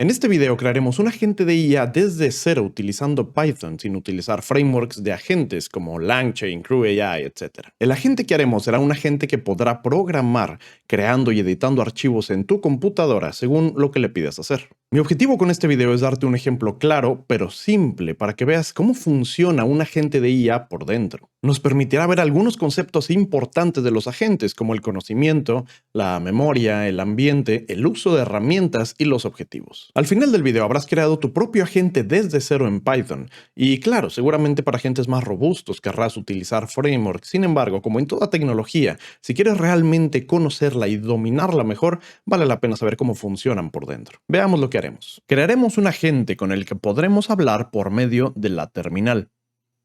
En este video crearemos un agente de IA desde cero utilizando Python sin utilizar frameworks de agentes como LangChain, CrewAI, etc. El agente que haremos será un agente que podrá programar creando y editando archivos en tu computadora según lo que le pidas hacer. Mi objetivo con este video es darte un ejemplo claro pero simple para que veas cómo funciona un agente de IA por dentro. Nos permitirá ver algunos conceptos importantes de los agentes como el conocimiento, la memoria, el ambiente, el uso de herramientas y los objetivos. Al final del video habrás creado tu propio agente desde cero en Python y claro, seguramente para agentes más robustos querrás utilizar frameworks. Sin embargo, como en toda tecnología, si quieres realmente conocerla y dominarla mejor, vale la pena saber cómo funcionan por dentro. Veamos lo que haremos. Crearemos un agente con el que podremos hablar por medio de la terminal.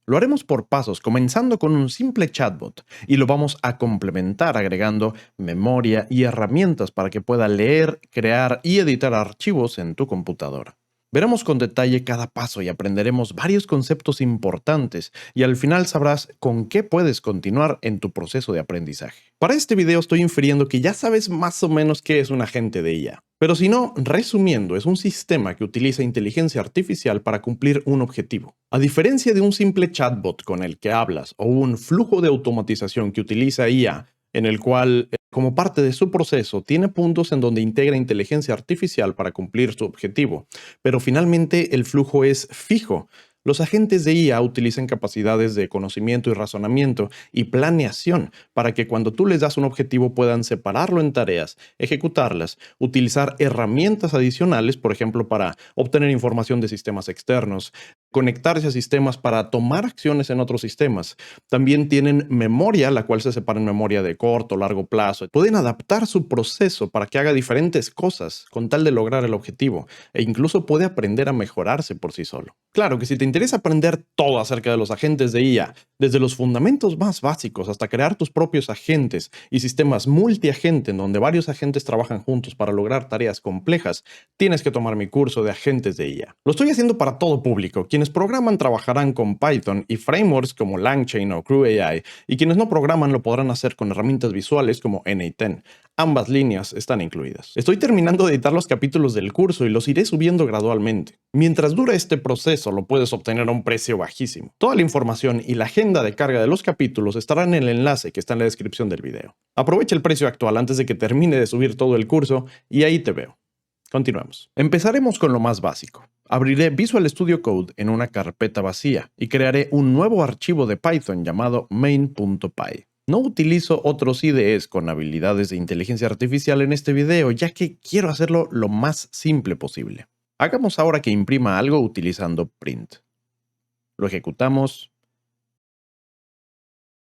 Lo haremos por pasos, comenzando con un simple chatbot, y lo vamos a complementar agregando memoria y herramientas para que pueda leer, crear y editar archivos en tu computadora. Veremos con detalle cada paso y aprenderemos varios conceptos importantes y al final sabrás con qué puedes continuar en tu proceso de aprendizaje. Para este video estoy infiriendo que ya sabes más o menos qué es un agente de IA. Pero si no, resumiendo, es un sistema que utiliza inteligencia artificial para cumplir un objetivo. A diferencia de un simple chatbot con el que hablas o un flujo de automatización que utiliza IA, en el cual, como parte de su proceso, tiene puntos en donde integra inteligencia artificial para cumplir su objetivo, pero finalmente el flujo es fijo. Los agentes de IA utilizan capacidades de conocimiento y razonamiento y planeación para que cuando tú les das un objetivo puedan separarlo en tareas, ejecutarlas, utilizar herramientas adicionales, por ejemplo, para obtener información de sistemas externos, conectarse a sistemas para tomar acciones en otros sistemas. También tienen memoria, la cual se separa en memoria de corto o largo plazo. Pueden adaptar su proceso para que haga diferentes cosas con tal de lograr el objetivo e incluso puede aprender a mejorarse por sí solo. Claro que si te interesa aprender todo acerca de los agentes de IA, desde los fundamentos más básicos hasta crear tus propios agentes y sistemas multiagente en donde varios agentes trabajan juntos para lograr tareas complejas, tienes que tomar mi curso de agentes de IA. Lo estoy haciendo para todo público. Quienes programan trabajarán con Python y frameworks como LangChain o CrewAI, y quienes no programan lo podrán hacer con herramientas visuales como N8N. Ambas líneas están incluidas. Estoy terminando de editar los capítulos del curso y los iré subiendo gradualmente. Mientras dura este proceso, lo puedes obtener a un precio bajísimo. Toda la información y la agenda de carga de los capítulos estarán en el enlace que está en la descripción del video. Aprovecha el precio actual antes de que termine de subir todo el curso y ahí te veo. Continuemos. Empezaremos con lo más básico. Abriré Visual Studio Code en una carpeta vacía y crearé un nuevo archivo de Python llamado main.py. No utilizo otros IDEs con habilidades de inteligencia artificial en este video, ya que quiero hacerlo lo más simple posible. Hagamos ahora que imprima algo utilizando print. Lo ejecutamos.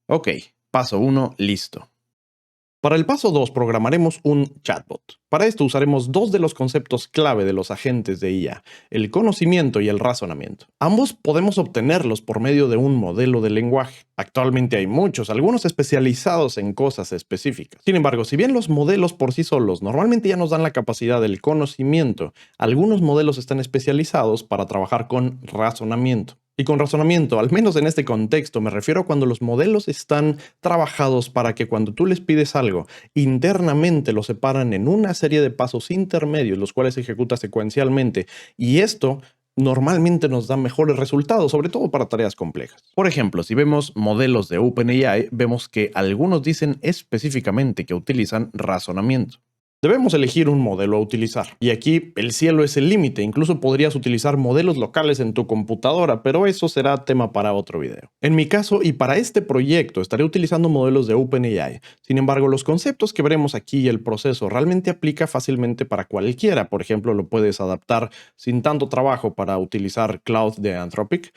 Ok, paso 1, listo. Para el paso 2 programaremos un chatbot. Para esto usaremos dos de los conceptos clave de los agentes de IA, el conocimiento y el razonamiento. Ambos podemos obtenerlos por medio de un modelo de lenguaje. Actualmente hay muchos, algunos especializados en cosas específicas. Sin embargo, si bien los modelos por sí solos normalmente ya nos dan la capacidad del conocimiento, algunos modelos están especializados para trabajar con razonamiento. Y con razonamiento, al menos en este contexto, me refiero a cuando los modelos están trabajados para que cuando tú les pides algo, internamente lo separan en una serie de pasos intermedios, los cuales se ejecuta secuencialmente. Y esto normalmente nos da mejores resultados, sobre todo para tareas complejas. Por ejemplo, si vemos modelos de OpenAI, vemos que algunos dicen específicamente que utilizan razonamiento. Debemos elegir un modelo a utilizar. Y aquí el cielo es el límite. Incluso podrías utilizar modelos locales en tu computadora, pero eso será tema para otro video. En mi caso y para este proyecto estaré utilizando modelos de OpenAI. Sin embargo, los conceptos que veremos aquí y el proceso realmente aplica fácilmente para cualquiera. Por ejemplo, lo puedes adaptar sin tanto trabajo para utilizar Cloud de Anthropic.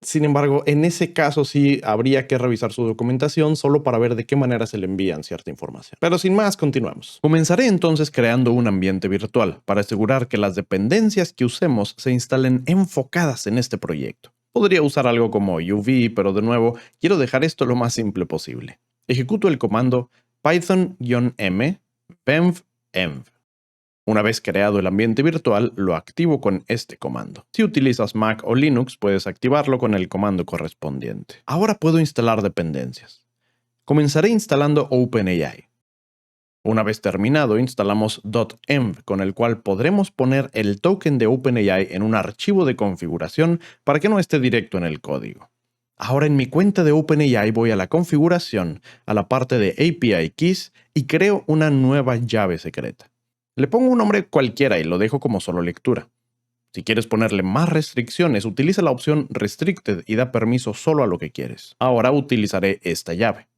Sin embargo, en ese caso sí habría que revisar su documentación solo para ver de qué manera se le envían cierta información. Pero sin más, continuamos. Comenzaré entonces creando un ambiente virtual para asegurar que las dependencias que usemos se instalen enfocadas en este proyecto. Podría usar algo como UV, pero de nuevo, quiero dejar esto lo más simple posible. Ejecuto el comando python-m venv-env. Una vez creado el ambiente virtual, lo activo con este comando. Si utilizas Mac o Linux, puedes activarlo con el comando correspondiente. Ahora puedo instalar dependencias. Comenzaré instalando OpenAI. Una vez terminado, instalamos .env, con el cual podremos poner el token de OpenAI en un archivo de configuración para que no esté directo en el código. Ahora en mi cuenta de OpenAI voy a la configuración, a la parte de API Keys y creo una nueva llave secreta. Le pongo un nombre cualquiera y lo dejo como solo lectura. Si quieres ponerle más restricciones, utiliza la opción Restricted y da permiso solo a lo que quieres. Ahora utilizaré esta llave.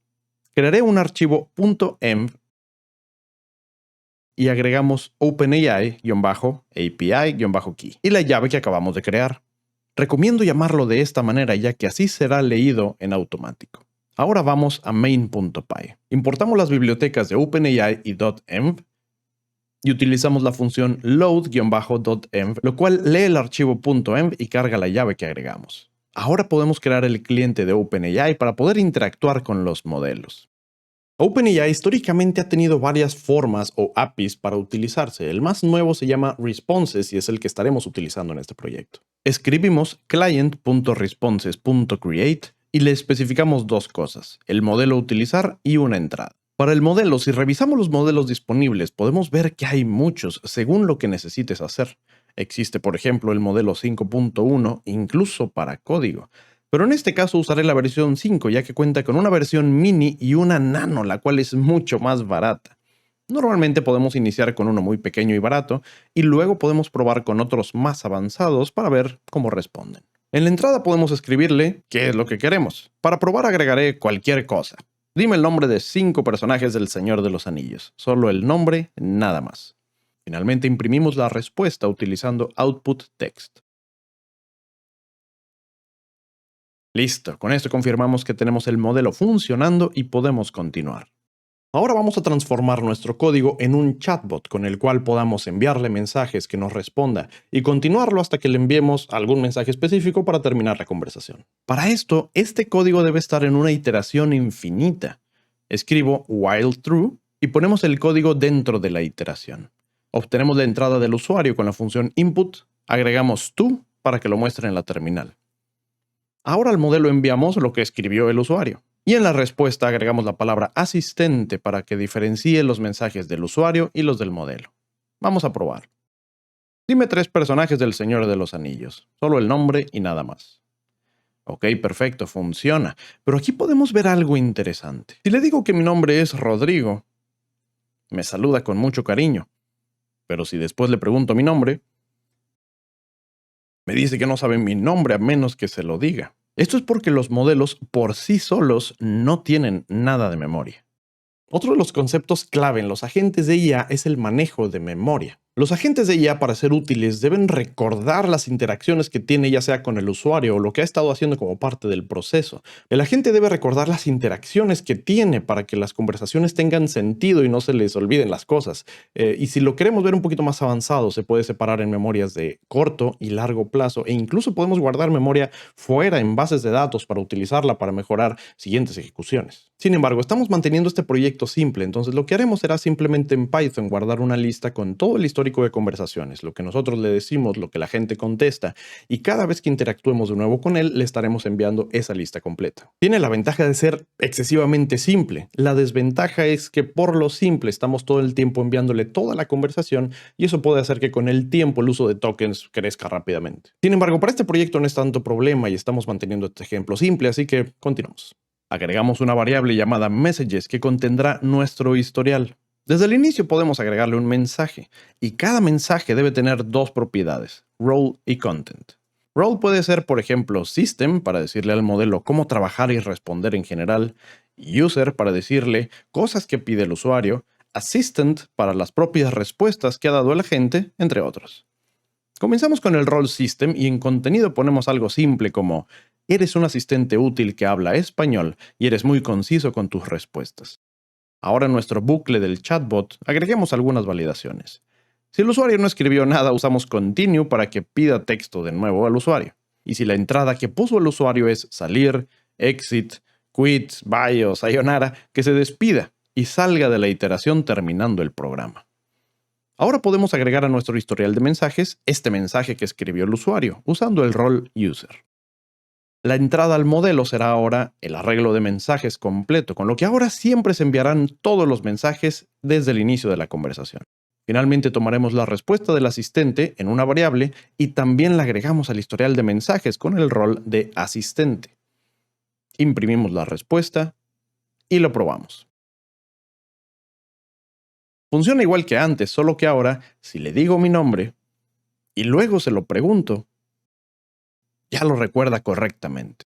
Crearé un archivo.env y agregamos OpenAI-API-key y la llave que acabamos de crear. Recomiendo llamarlo de esta manera ya que así será leído en automático. Ahora vamos a main.py. Importamos las bibliotecas de OpenAI y .env y utilizamos la función load-.env, lo cual lee el archivo .env y carga la llave que agregamos. Ahora podemos crear el cliente de OpenAI para poder interactuar con los modelos. OpenAI históricamente ha tenido varias formas o APIs para utilizarse. El más nuevo se llama Responses y es el que estaremos utilizando en este proyecto. Escribimos client.responses.create y le especificamos dos cosas, el modelo a utilizar y una entrada. Para el modelo, si revisamos los modelos disponibles, podemos ver que hay muchos según lo que necesites hacer. Existe, por ejemplo, el modelo 5.1 incluso para código. Pero en este caso usaré la versión 5 ya que cuenta con una versión mini y una nano, la cual es mucho más barata. Normalmente podemos iniciar con uno muy pequeño y barato y luego podemos probar con otros más avanzados para ver cómo responden. En la entrada podemos escribirle qué es lo que queremos. Para probar agregaré cualquier cosa. Dime el nombre de 5 personajes del Señor de los Anillos. Solo el nombre, nada más. Finalmente imprimimos la respuesta utilizando output text. Listo, con esto confirmamos que tenemos el modelo funcionando y podemos continuar. Ahora vamos a transformar nuestro código en un chatbot con el cual podamos enviarle mensajes que nos responda y continuarlo hasta que le enviemos algún mensaje específico para terminar la conversación. Para esto, este código debe estar en una iteración infinita. Escribo while true y ponemos el código dentro de la iteración. Obtenemos la entrada del usuario con la función input, agregamos to para que lo muestre en la terminal. Ahora al modelo enviamos lo que escribió el usuario. Y en la respuesta agregamos la palabra asistente para que diferencie los mensajes del usuario y los del modelo. Vamos a probar. Dime 3 personajes del Señor de los Anillos. Solo el nombre y nada más. Ok, perfecto, funciona. Pero aquí podemos ver algo interesante. Si le digo que mi nombre es Rodrigo, me saluda con mucho cariño. Pero si después le pregunto mi nombre, me dice que no sabe mi nombre a menos que se lo diga. Esto es porque los modelos por sí solos no tienen nada de memoria. Otro de los conceptos clave en los agentes de IA es el manejo de memoria. Los agentes de IA, para ser útiles, deben recordar las interacciones que tiene ya sea con el usuario o lo que ha estado haciendo como parte del proceso. El agente debe recordar las interacciones que tiene para que las conversaciones tengan sentido y no se les olviden las cosas. Y si lo queremos ver un poquito más avanzado, se puede separar en memorias de corto y largo plazo e incluso podemos guardar memoria fuera en bases de datos para utilizarla para mejorar siguientes ejecuciones. Sin embargo, estamos manteniendo este proyecto simple, entonces lo que haremos será simplemente en Python guardar una lista con todo el histórico de conversaciones, lo que nosotros le decimos, lo que la gente contesta, y cada vez que interactuemos de nuevo con él, le estaremos enviando esa lista completa. Tiene la ventaja de ser excesivamente simple. La desventaja es que por lo simple estamos todo el tiempo enviándole toda la conversación y eso puede hacer que con el tiempo el uso de tokens crezca rápidamente. Sin embargo, para este proyecto no es tanto problema y estamos manteniendo este ejemplo simple, así que continuamos. Agregamos una variable llamada messages que contendrá nuestro historial. Desde el inicio podemos agregarle un mensaje y cada mensaje debe tener 2 propiedades, role y content. Role puede ser, por ejemplo, system para decirle al modelo cómo trabajar y responder en general, user para decirle cosas que pide el usuario, assistant para las propias respuestas que ha dado el agente, entre otros. Comenzamos con el role system y en contenido ponemos algo simple como eres un asistente útil que habla español y eres muy conciso con tus respuestas. Ahora en nuestro bucle del chatbot agreguemos algunas validaciones. Si el usuario no escribió nada, usamos continue para que pida texto de nuevo al usuario. Y si la entrada que puso el usuario es salir, exit, quit, bye o sayonara, que se despida y salga de la iteración terminando el programa. Ahora podemos agregar a nuestro historial de mensajes este mensaje que escribió el usuario usando el role user. La entrada al modelo será ahora el arreglo de mensajes completo, con lo que ahora siempre se enviarán todos los mensajes desde el inicio de la conversación. Finalmente tomaremos la respuesta del asistente en una variable y también la agregamos al historial de mensajes con el rol de asistente. Imprimimos la respuesta y lo probamos. Funciona igual que antes, solo que ahora, si le digo mi nombre y luego se lo pregunto, ya lo recuerda correctamente.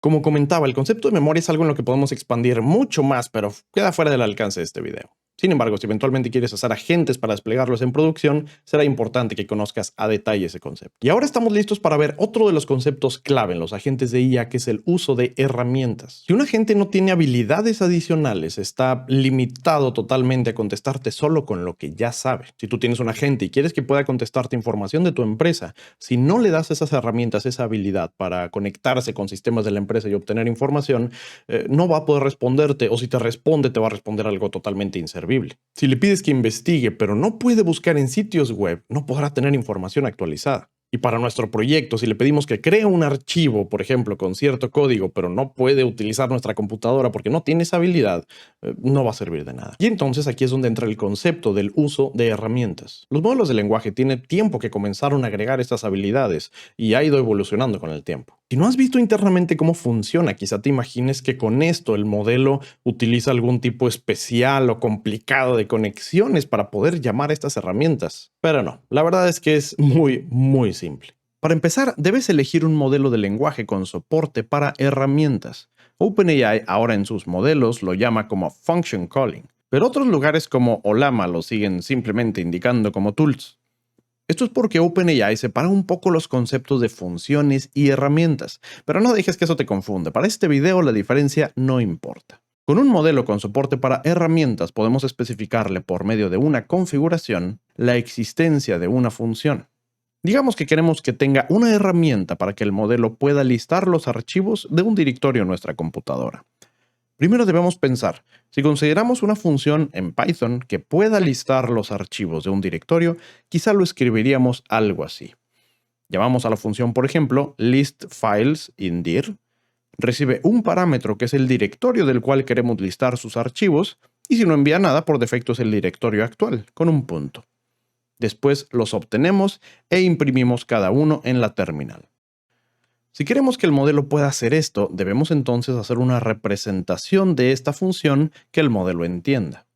Como comentaba, el concepto de memoria es algo en lo que podemos expandir mucho más, pero queda fuera del alcance de este video. Sin embargo, si eventualmente quieres hacer agentes para desplegarlos en producción, será importante que conozcas a detalle ese concepto. Y ahora estamos listos para ver otro de los conceptos clave en los agentes de IA, que es el uso de herramientas. Si un agente no tiene habilidades adicionales, está limitado totalmente a contestarte solo con lo que ya sabe. Si tú tienes un agente y quieres que pueda contestarte información de tu empresa, si no le das esas herramientas, esa habilidad para conectarse con sistemas de la empresa y obtener información, no va a poder responderte, o si te responde, te va a responder algo totalmente inservible. Si le pides que investigue, pero no puede buscar en sitios web, no podrá tener información actualizada. Y para nuestro proyecto, si le pedimos que cree un archivo, por ejemplo, con cierto código, pero no puede utilizar nuestra computadora porque no tiene esa habilidad, no va a servir de nada. Y entonces aquí es donde entra el concepto del uso de herramientas. Los modelos de lenguaje tienen tiempo que comenzaron a agregar estas habilidades y ha ido evolucionando con el tiempo. Si no has visto internamente cómo funciona, quizá te imagines que con esto el modelo utiliza algún tipo especial o complicado de conexiones para poder llamar a estas herramientas. Pero no, la verdad es que es muy simple. Para empezar, debes elegir un modelo de lenguaje con soporte para herramientas. OpenAI ahora en sus modelos lo llama como Function Calling, pero otros lugares como Ollama lo siguen simplemente indicando como tools. Esto es porque OpenAI separa un poco los conceptos de funciones y herramientas, pero no dejes que eso te confunda. Para este video la diferencia no importa. Con un modelo con soporte para herramientas podemos especificarle por medio de una configuración la existencia de una función. Digamos que queremos que tenga una herramienta para que el modelo pueda listar los archivos de un directorio en nuestra computadora. Primero debemos pensar, si consideramos una función en Python que pueda listar los archivos de un directorio, quizá lo escribiríamos algo así. Llamamos a la función, por ejemplo, listFilesInDir, recibe un parámetro que es el directorio del cual queremos listar sus archivos, y si no envía nada, por defecto es el directorio actual, con un punto. Después los obtenemos e imprimimos cada uno en la terminal. Si queremos que el modelo pueda hacer esto, debemos entonces hacer una representación de esta función que el modelo entienda.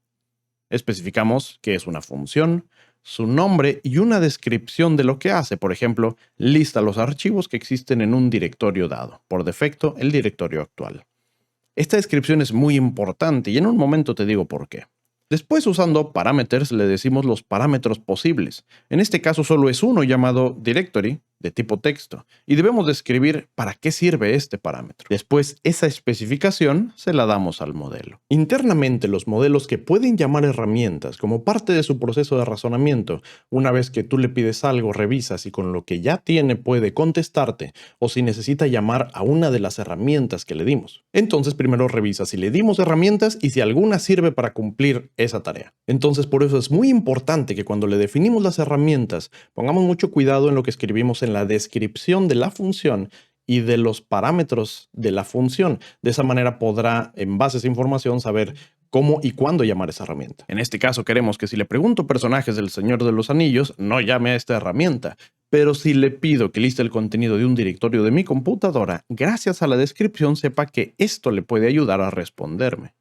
Especificamos qué es una función, su nombre y una descripción de lo que hace. Por ejemplo, lista los archivos que existen en un directorio dado, por defecto el directorio actual. Esta descripción es muy importante y en un momento te digo por qué. Después, usando parameters, le decimos los parámetros posibles. En este caso solo es uno, llamado directory, de tipo texto, y debemos describir para qué sirve este parámetro. Después, esa especificación se la damos al modelo. Internamente, los modelos que pueden llamar herramientas como parte de su proceso de razonamiento, una vez que tú le pides algo, revisa si con lo que ya tiene puede contestarte o si necesita llamar a una de las herramientas que le dimos. Entonces, primero revisa si le dimos herramientas y si alguna sirve para cumplir esa tarea. Entonces, por eso es muy importante que cuando le definimos las herramientas, pongamos mucho cuidado en lo que escribimos en la descripción de la función y de los parámetros de la función. De esa manera podrá, en base a esa información, saber cómo y cuándo llamar esa herramienta. En este caso queremos que si le pregunto personajes del Señor de los Anillos, no llame a esta herramienta. Pero si le pido que liste el contenido de un directorio de mi computadora, gracias a la descripción sepa que esto le puede ayudar a responderme.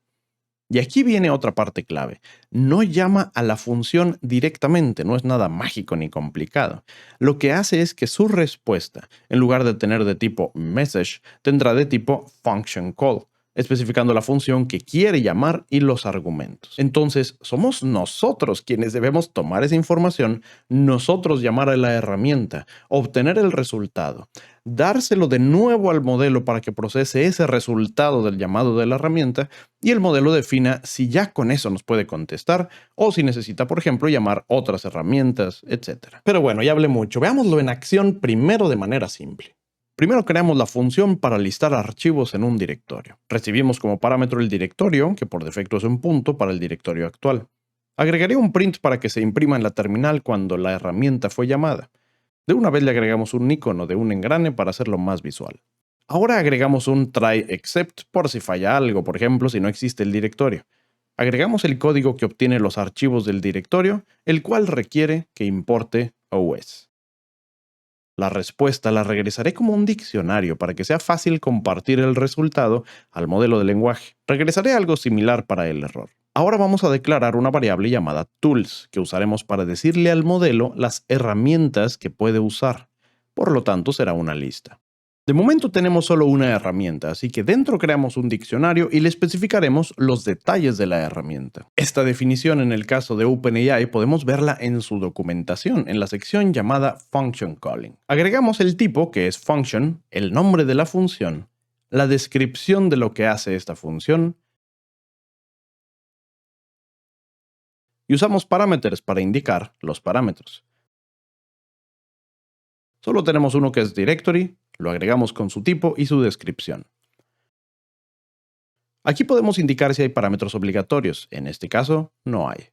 Y aquí viene otra parte clave. No llama a la función directamente, no es nada mágico ni complicado. Lo que hace es que su respuesta, en lugar de tener de tipo message, tendrá de tipo function call, especificando la función que quiere llamar y los argumentos. Entonces, somos nosotros quienes debemos tomar esa información, nosotros llamar a la herramienta, obtener el resultado, dárselo de nuevo al modelo para que procese ese resultado del llamado de la herramienta y el modelo defina si ya con eso nos puede contestar o si necesita, por ejemplo, llamar otras herramientas, etc. Pero bueno, ya hablé mucho. Veámoslo en acción primero de manera simple. Primero creamos la función para listar archivos en un directorio. Recibimos como parámetro el directorio, que por defecto es un punto para el directorio actual. Agregaré un print para que se imprima en la terminal cuando la herramienta fue llamada. De una vez le agregamos un icono de un engrane para hacerlo más visual. Ahora agregamos un try except por si falla algo, por ejemplo, si no existe el directorio. Agregamos el código que obtiene los archivos del directorio, el cual requiere que importe OS. La respuesta la regresaré como un diccionario para que sea fácil compartir el resultado al modelo de lenguaje. Regresaré algo similar para el error. Ahora vamos a declarar una variable llamada tools, que usaremos para decirle al modelo las herramientas que puede usar. Por lo tanto, será una lista. De momento tenemos solo una herramienta, así que dentro creamos un diccionario y le especificaremos los detalles de la herramienta. Esta definición en el caso de OpenAI podemos verla en su documentación, en la sección llamada Function Calling. Agregamos el tipo, que es function, el nombre de la función, la descripción de lo que hace esta función, y usamos parameters para indicar los parámetros. Solo tenemos uno que es directory, lo agregamos con su tipo y su descripción. Aquí podemos indicar si hay parámetros obligatorios, en este caso no hay.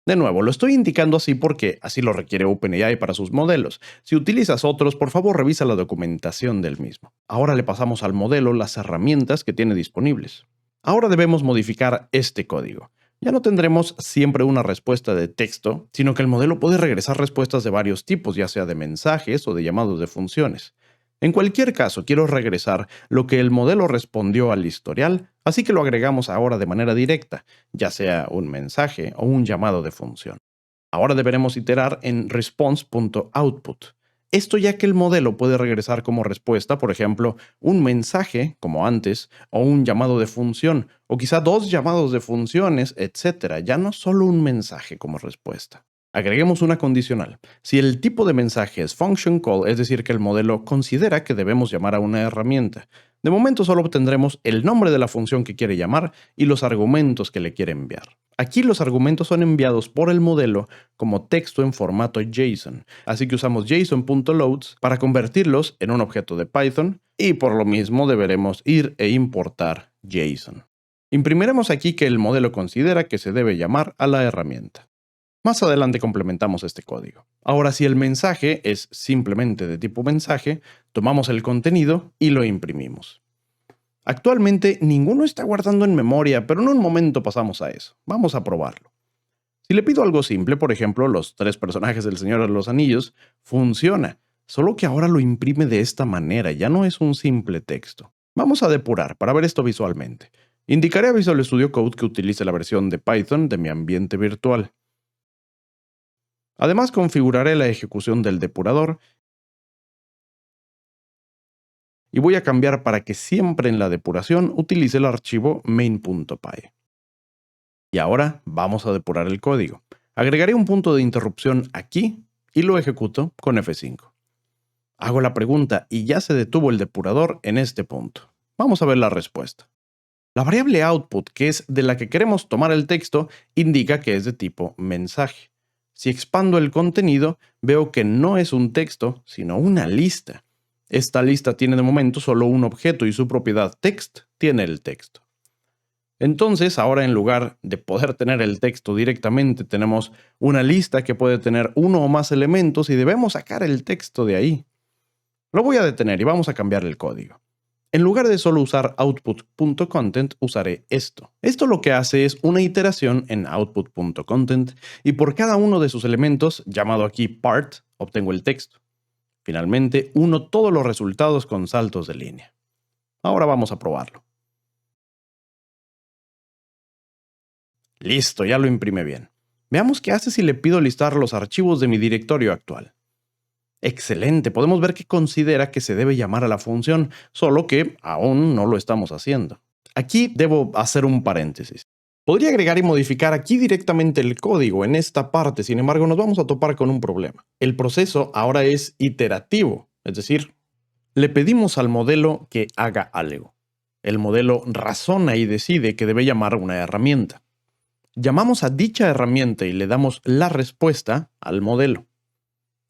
De nuevo, lo estoy indicando así porque así lo requiere OpenAI para sus modelos. Si utilizas otros, por favor revisa la documentación del mismo. Ahora le pasamos al modelo las herramientas que tiene disponibles. Ahora debemos modificar este código. Ya no tendremos siempre una respuesta de texto, sino que el modelo puede regresar respuestas de varios tipos, ya sea de mensajes o de llamados de funciones. En cualquier caso, quiero regresar lo que el modelo respondió al historial, así que lo agregamos ahora de manera directa, ya sea un mensaje o un llamado de función. Ahora deberemos iterar en response.output. Esto ya que el modelo puede regresar como respuesta, por ejemplo, un mensaje, como antes, o un llamado de función, o quizá dos llamados de funciones, etc. Ya no solo un mensaje como respuesta. Agreguemos una condicional. Si el tipo de mensaje es function call, es decir, que el modelo considera que debemos llamar a una herramienta. De momento solo obtendremos el nombre de la función que quiere llamar y los argumentos que le quiere enviar. Aquí los argumentos son enviados por el modelo como texto en formato JSON, así que usamos json.loads para convertirlos en un objeto de Python y por lo mismo deberemos ir e importar JSON. Imprimiremos aquí que el modelo considera que se debe llamar a la herramienta. Más adelante complementamos este código. Ahora, si el mensaje es simplemente de tipo mensaje, tomamos el contenido y lo imprimimos. Actualmente ninguno está guardando en memoria, pero en un momento pasamos a eso. Vamos a probarlo. Si le pido algo simple, por ejemplo, los 3 personajes del Señor de los Anillos, funciona, solo que ahora lo imprime de esta manera, ya no es un simple texto. Vamos a depurar para ver esto visualmente. Indicaré a Visual Studio Code que utilice la versión de Python de mi ambiente virtual. Además, configuraré la ejecución del depurador y voy a cambiar para que siempre en la depuración utilice el archivo main.py. Y ahora vamos a depurar el código. Agregaré un punto de interrupción aquí y lo ejecuto con F5. Hago la pregunta y ya se detuvo el depurador en este punto. Vamos a ver la respuesta. La variable output, que es de la que queremos tomar el texto, indica que es de tipo mensaje. Si expando el contenido, veo que no es un texto, sino una lista. Esta lista tiene de momento solo un objeto y su propiedad text tiene el texto. Entonces, ahora en lugar de poder tener el texto directamente, tenemos una lista que puede tener uno o más elementos y debemos sacar el texto de ahí. Lo voy a detener y vamos a cambiar el código. En lugar de solo usar output.content, usaré esto. Esto lo que hace es una iteración en output.content y por cada uno de sus elementos, llamado aquí part, obtengo el texto. Finalmente, uno todos los resultados con saltos de línea. Ahora vamos a probarlo. Listo, ya lo imprime bien. Veamos qué hace si le pido listar los archivos de mi directorio actual. Excelente, podemos ver que considera que se debe llamar a la función, solo que aún no lo estamos haciendo. Aquí debo hacer un paréntesis. Podría agregar y modificar aquí directamente el código en esta parte, sin embargo nos vamos a topar con un problema. El proceso ahora es iterativo, es decir, le pedimos al modelo que haga algo. El modelo razona y decide que debe llamar a una herramienta. Llamamos a dicha herramienta y le damos la respuesta al modelo.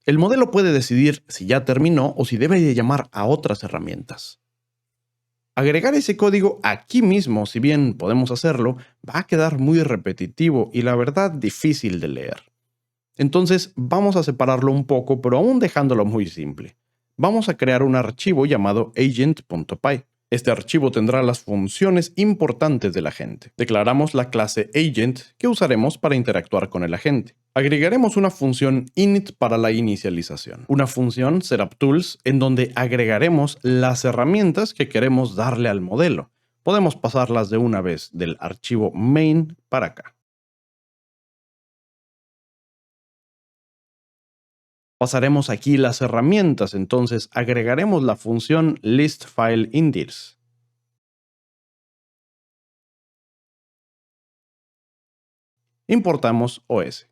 El modelo puede decidir si ya terminó o si debe de llamar a otras herramientas. Agregar ese código aquí mismo, si bien podemos hacerlo, va a quedar muy repetitivo y la verdad difícil de leer. Entonces vamos a separarlo un poco, pero aún dejándolo muy simple. vamos a crear un archivo llamado agent.py. Este archivo tendrá las funciones importantes del agente. Declaramos la clase agent que usaremos para interactuar con el agente. Agregaremos una función init para la inicialización. Una función setupTools en donde agregaremos las herramientas que queremos darle al modelo. Podemos pasarlas de una vez del archivo main para acá. Pasaremos aquí las herramientas, entonces agregaremos la función listFileIndex. Importamos OS.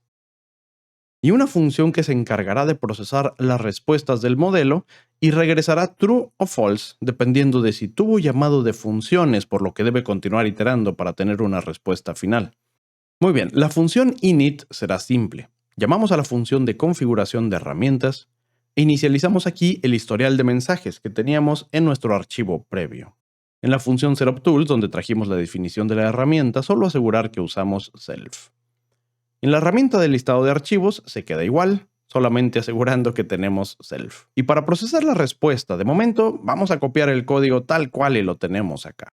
Y una función que se encargará de procesar las respuestas del modelo y regresará true o false dependiendo de si tuvo llamado de funciones, por lo que debe continuar iterando para tener una respuesta final. Muy bien, la función init será simple. Llamamos a la función de configuración de herramientas e inicializamos aquí el historial de mensajes que teníamos en nuestro archivo previo. En la función setupTools, donde trajimos la definición de la herramienta, solo asegurar que usamos self. En la herramienta del listado de archivos se queda igual, solamente asegurando que tenemos self. Y para procesar la respuesta, de momento, vamos a copiar el código tal cual y lo tenemos acá.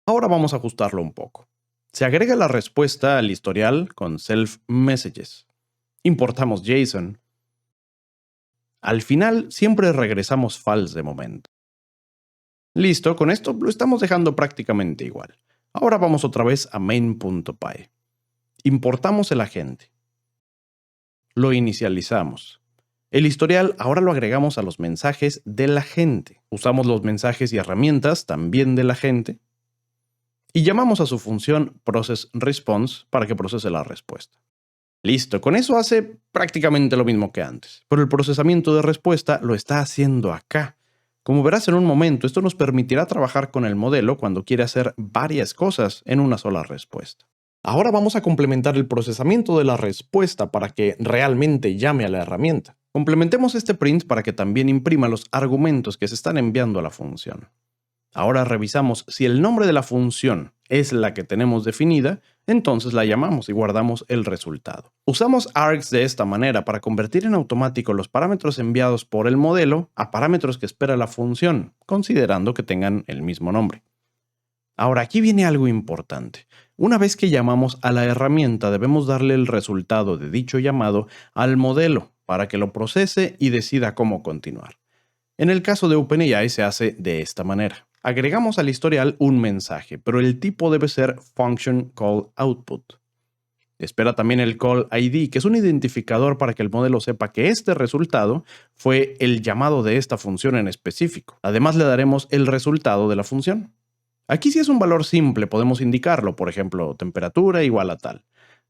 Ahora vamos a ajustarlo un poco. Se agrega la respuesta al historial con self messages. Importamos JSON. Al final, siempre regresamos false de momento. Listo, con esto lo estamos dejando prácticamente igual. Ahora vamos otra vez a main.py. Importamos el agente. Lo inicializamos. El historial ahora lo agregamos a los mensajes del agente. Usamos los mensajes y herramientas también del agente. Y llamamos a su función processResponse para que procese la respuesta. Listo, con eso hace prácticamente lo mismo que antes, pero el procesamiento de respuesta lo está haciendo acá. Como verás en un momento, esto nos permitirá trabajar con el modelo cuando quiere hacer varias cosas en una sola respuesta. Ahora vamos a complementar el procesamiento de la respuesta para que realmente llame a la herramienta. Complementemos este print para que también imprima los argumentos que se están enviando a la función. Ahora revisamos si el nombre de la función es la que tenemos definida, entonces la llamamos y guardamos el resultado. Usamos args de esta manera para convertir en automático los parámetros enviados por el modelo a parámetros que espera la función, considerando que tengan el mismo nombre. Ahora aquí viene algo importante. Una vez que llamamos a la herramienta, debemos darle el resultado de dicho llamado al modelo para que lo procese y decida cómo continuar. En el caso de OpenAI se hace de esta manera. Agregamos al historial un mensaje, pero el tipo debe ser function call output. Espera también el call ID, que es un identificador para que el modelo sepa que este resultado fue el llamado de esta función en específico. Además le daremos el resultado de la función. Aquí si es un valor simple podemos indicarlo, por ejemplo, temperatura igual a tal.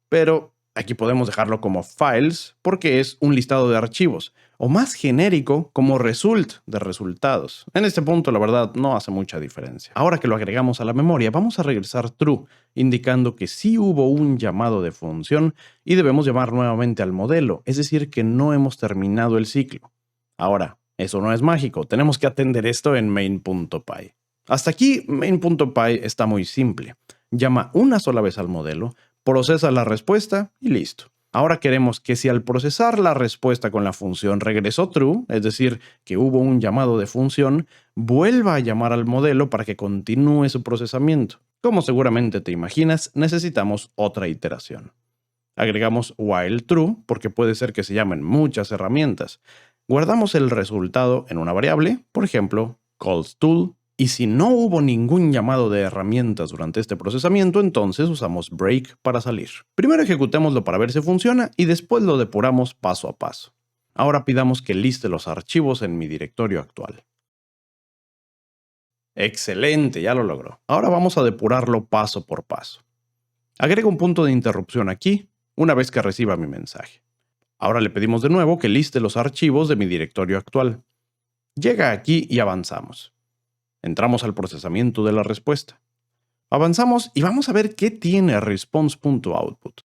Pero aquí podemos dejarlo como files porque es un listado de archivos, o más genérico como result de resultados. En este punto la verdad no hace mucha diferencia. Ahora que lo agregamos a la memoria vamos a regresar true, indicando que sí hubo un llamado de función y debemos llamar nuevamente al modelo, es decir que no hemos terminado el ciclo. Ahora, eso no es mágico, tenemos que atender esto en main.py. Hasta aquí main.py está muy simple. Llama una sola vez al modelo, procesa la respuesta y listo. Ahora queremos que si al procesar la respuesta con la función regresó true, es decir, que hubo un llamado de función, vuelva a llamar al modelo para que continúe su procesamiento. Como seguramente te imaginas, necesitamos otra iteración. Agregamos while true, porque puede ser que se llamen muchas herramientas. Guardamos el resultado en una variable, por ejemplo, callsTool. Y si no hubo ningún llamado de herramientas durante este procesamiento, entonces usamos break para salir. Primero ejecutémoslo para ver si funciona y después lo depuramos paso a paso. Ahora pidamos que liste los archivos en mi directorio actual. ¡Excelente! Ya lo logró. Ahora vamos a depurarlo paso por paso. Agrego un punto de interrupción aquí, una vez que reciba mi mensaje. Ahora le pedimos de nuevo que liste los archivos de mi directorio actual. Llega aquí y avanzamos. Entramos al procesamiento de la respuesta. Avanzamos y vamos a ver qué tiene response.output.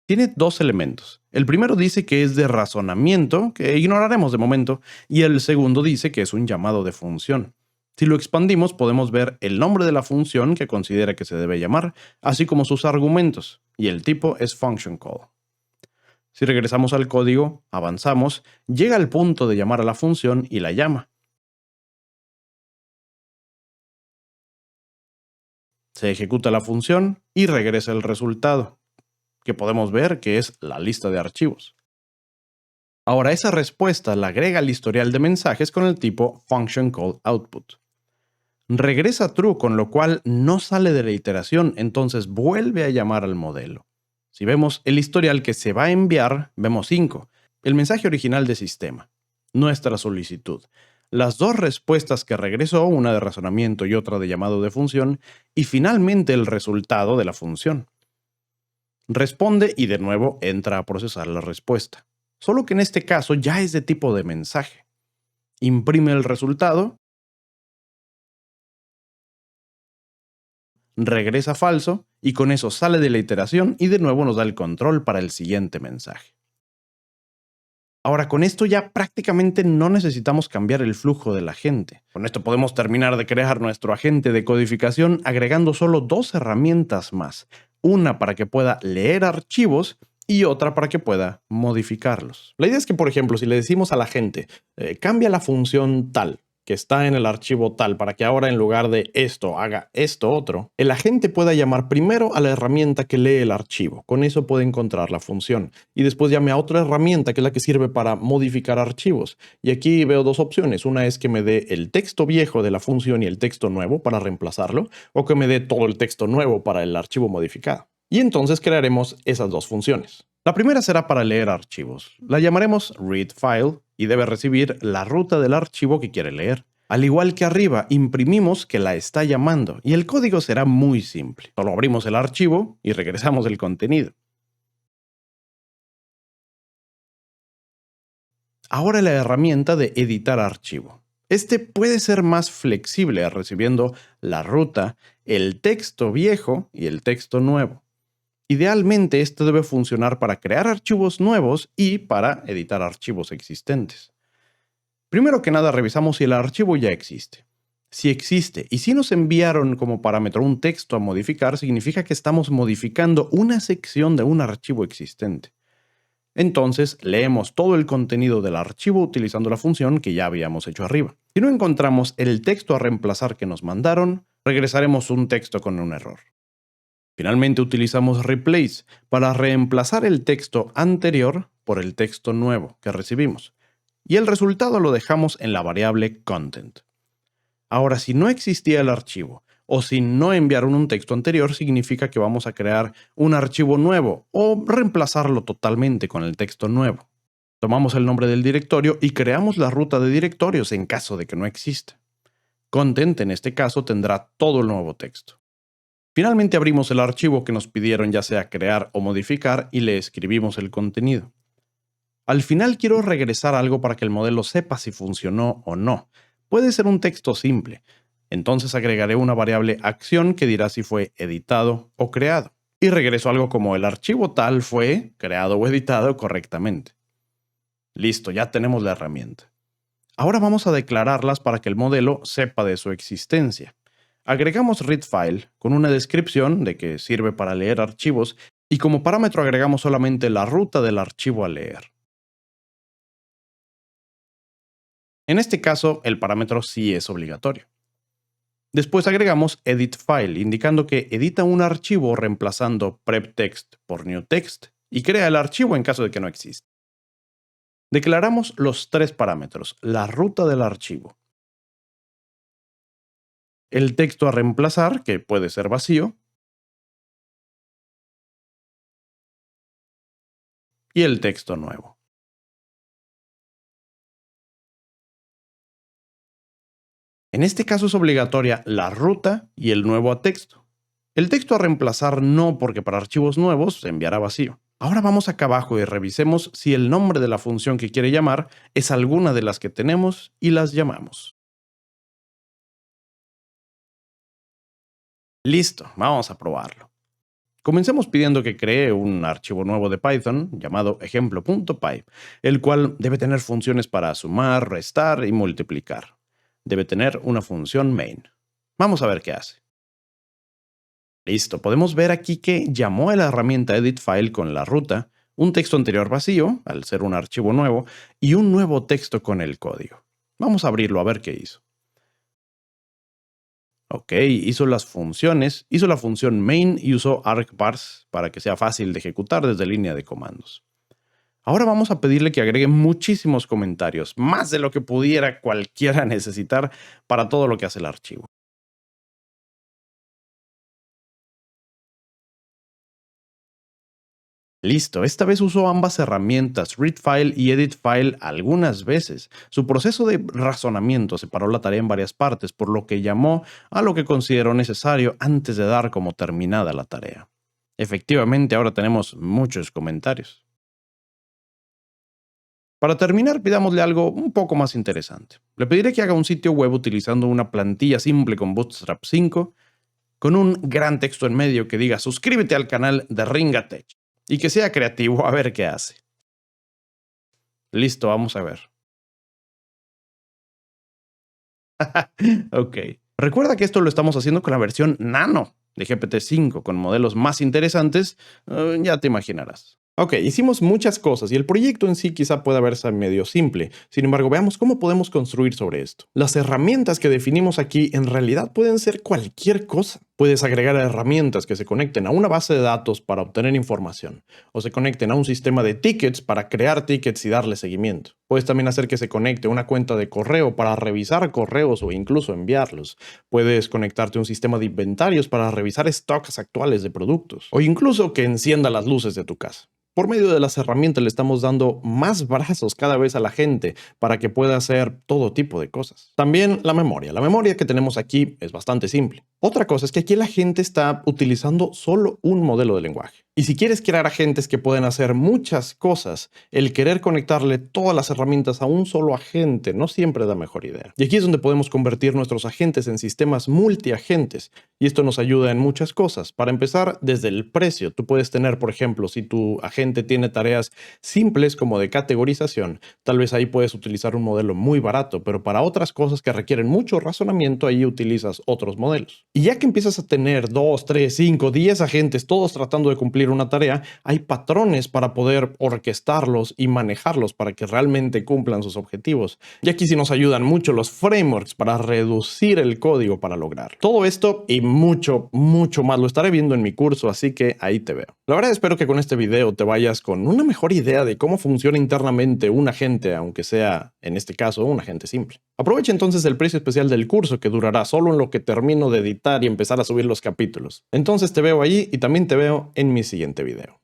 Tiene dos elementos. El primero dice que es de razonamiento, que ignoraremos de momento, y el segundo dice que es un llamado de función. Si lo expandimos podemos ver el nombre de la función que considera que se debe llamar, así como sus argumentos, y el tipo es function call. Si regresamos al código, avanzamos, llega al punto de llamar a la función y la llama. Se ejecuta la función y regresa el resultado, que podemos ver que es la lista de archivos. Ahora esa respuesta la agrega al historial de mensajes con el tipo function_call_output. Regresa true, con lo cual no sale de la iteración, entonces vuelve a llamar al modelo. Si vemos el historial que se va a enviar, vemos 5, el mensaje original de sistema, nuestra solicitud, las dos respuestas que regresó, una de razonamiento y otra de llamado de función, y finalmente el resultado de la función. Responde y de nuevo entra a procesar la respuesta, solo que en este caso ya es de tipo de mensaje. Imprime el resultado, regresa falso y con eso sale de la iteración y de nuevo nos da el control para el siguiente mensaje. Ahora, con esto ya prácticamente no necesitamos cambiar el flujo del agente. Con esto podemos terminar de crear nuestro agente de codificación agregando solo dos herramientas más. Una para que pueda leer archivos y otra para que pueda modificarlos. La idea es que, por ejemplo, si le decimos al agente, cambia la función tal, que está en el archivo tal, para que ahora en lugar de esto haga esto otro, el agente pueda llamar primero a la herramienta que lee el archivo. Con eso puede encontrar la función. Y después llame a otra herramienta que es la que sirve para modificar archivos. Y aquí veo dos opciones. Una es que me dé el texto viejo de la función y el texto nuevo para reemplazarlo, o que me dé todo el texto nuevo para el archivo modificado. Y entonces crearemos esas dos funciones. La primera será para leer archivos. La llamaremos readFile y debe recibir la ruta del archivo que quiere leer. Al igual que arriba, imprimimos que la está llamando y el código será muy simple. Solo abrimos el archivo y regresamos el contenido. Ahora la herramienta de editar archivo. Este puede ser más flexible recibiendo la ruta, el texto viejo y el texto nuevo. Idealmente, esto debe funcionar para crear archivos nuevos y para editar archivos existentes. Primero que nada, revisamos si el archivo ya existe. Si existe y si nos enviaron como parámetro un texto a modificar, significa que estamos modificando una sección de un archivo existente. Entonces, leemos todo el contenido del archivo utilizando la función que ya habíamos hecho arriba. Si no encontramos el texto a reemplazar que nos mandaron, regresaremos un texto con un error. Finalmente utilizamos replace para reemplazar el texto anterior por el texto nuevo que recibimos. Y el resultado lo dejamos en la variable content. Ahora, si no existía el archivo o si no enviaron un texto anterior, significa que vamos a crear un archivo nuevo o reemplazarlo totalmente con el texto nuevo. Tomamos el nombre del directorio y creamos la ruta de directorios en caso de que no exista. Content en este caso tendrá todo el nuevo texto. Finalmente abrimos el archivo que nos pidieron ya sea crear o modificar y le escribimos el contenido. Al final quiero regresar algo para que el modelo sepa si funcionó o no. Puede ser un texto simple. Entonces agregaré una variable acción que dirá si fue editado o creado. Y regreso algo como el archivo tal fue creado o editado correctamente. Listo, ya tenemos la herramienta. Ahora vamos a declararlas para que el modelo sepa de su existencia. Agregamos readFile con una descripción de que sirve para leer archivos y como parámetro agregamos solamente la ruta del archivo a leer. En este caso, el parámetro sí es obligatorio. Después agregamos editFile, indicando que edita un archivo reemplazando prepText por newText y crea el archivo en caso de que no exista. Declaramos los tres parámetros, la ruta del archivo, el texto a reemplazar, que puede ser vacío, y el texto nuevo. En este caso es obligatoria la ruta y el nuevo a texto. El texto a reemplazar no, porque para archivos nuevos se enviará vacío. Ahora vamos acá abajo y revisemos si el nombre de la función que quiere llamar es alguna de las que tenemos y las llamamos. Listo, vamos a probarlo. Comencemos pidiendo que cree un archivo nuevo de Python llamado ejemplo.py, el cual debe tener funciones para sumar, restar y multiplicar. Debe tener una función main. Vamos a ver qué hace. Listo, podemos ver aquí que llamó a la herramienta editFile con la ruta, un texto anterior vacío, al ser un archivo nuevo, y un nuevo texto con el código. Vamos a abrirlo a ver qué hizo. Ok, hizo las funciones, hizo la función main y usó argparse para que sea fácil de ejecutar desde línea de comandos. Ahora vamos a pedirle que agregue muchísimos comentarios, más de lo que pudiera cualquiera necesitar para todo lo que hace el archivo. Listo, esta vez usó ambas herramientas, readFile y editFile, algunas veces. Su proceso de razonamiento separó la tarea en varias partes, por lo que llamó a lo que consideró necesario antes de dar como terminada la tarea. Efectivamente, ahora tenemos muchos comentarios. Para terminar, pidámosle algo un poco más interesante. Le pediré que haga un sitio web utilizando una plantilla simple con Bootstrap 5, con un gran texto en medio que diga suscríbete al canal de Ringatech y que sea creativo a ver qué hace. Listo, vamos a ver. Ok. Recuerda que esto lo estamos haciendo con la versión Nano de GPT-5, con modelos más interesantes, ya te imaginarás. Ok, hicimos muchas cosas y el proyecto en sí quizá pueda verse medio simple. Sin embargo, veamos cómo podemos construir sobre esto. Las herramientas que definimos aquí en realidad pueden ser cualquier cosa. Puedes agregar herramientas que se conecten a una base de datos para obtener información, o se conecten a un sistema de tickets para crear tickets y darle seguimiento. Puedes también hacer que se conecte a una cuenta de correo para revisar correos o incluso enviarlos. Puedes conectarte a un sistema de inventarios para revisar stocks actuales de productos, o incluso que encienda las luces de tu casa. Por medio de las herramientas le estamos dando más brazos cada vez a la gente para que pueda hacer todo tipo de cosas. También la memoria. La memoria que tenemos aquí es bastante simple. Otra cosa es que aquí la gente está utilizando solo un modelo de lenguaje. Y si quieres crear agentes que pueden hacer muchas cosas, el querer conectarle todas las herramientas a un solo agente no siempre da mejor idea. Y aquí es donde podemos convertir nuestros agentes en sistemas multiagentes. Y esto nos ayuda en muchas cosas. Para empezar, desde el precio. Tú puedes tener, por ejemplo, si tu agente tiene tareas simples como de categorización, tal vez ahí puedes utilizar un modelo muy barato, pero para otras cosas que requieren mucho razonamiento, ahí utilizas otros modelos. Y ya que empiezas a tener 2, 3, 5, 10 agentes, todos tratando de cumplir una tarea, hay patrones para poder orquestarlos y manejarlos para que realmente cumplan sus objetivos. Y aquí sí nos ayudan mucho los frameworks para reducir el código para lograr. Todo esto y mucho, mucho más lo estaré viendo en mi curso, así que ahí te veo. La verdad espero que con este video te vayas con una mejor idea de cómo funciona internamente un agente, aunque sea, en este caso, un agente simple. Aprovecha entonces el precio especial del curso que durará solo en lo que termino de editar y empezar a subir los capítulos. Entonces te veo ahí y también te veo en mi siguiente video.